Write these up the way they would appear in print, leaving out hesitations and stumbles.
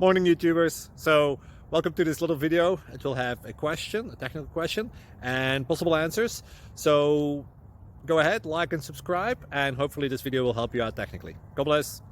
Morning YouTubers. So welcome to this little video. It will have a question, a technical question, and possible answers. So go ahead, like and subscribe, and hopefully this video will help you out technically. God bless.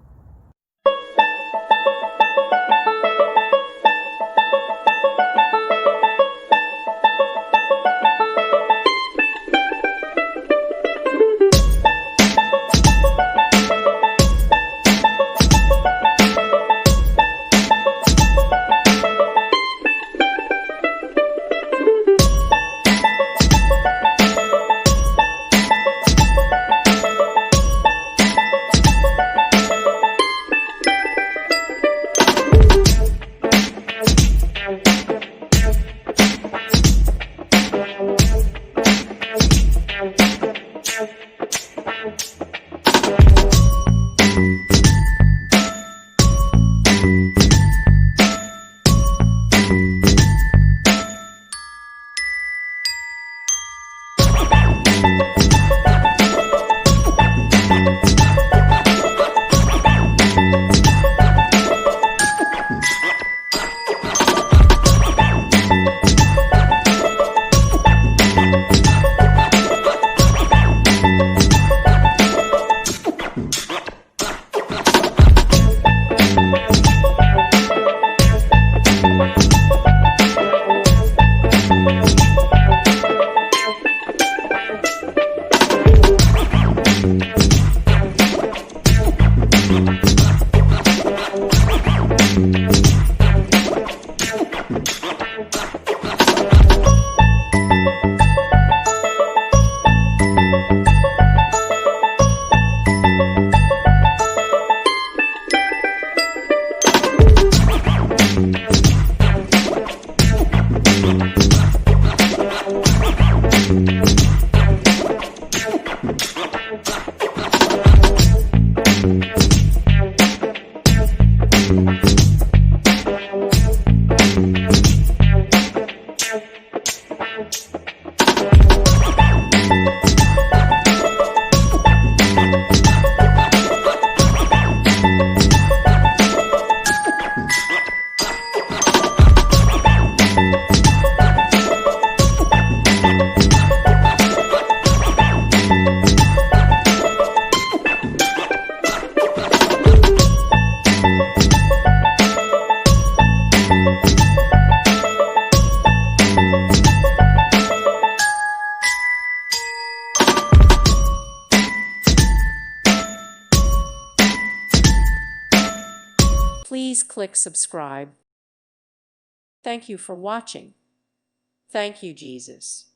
Please click subscribe. Thank you for watching. Thank you, Jesus.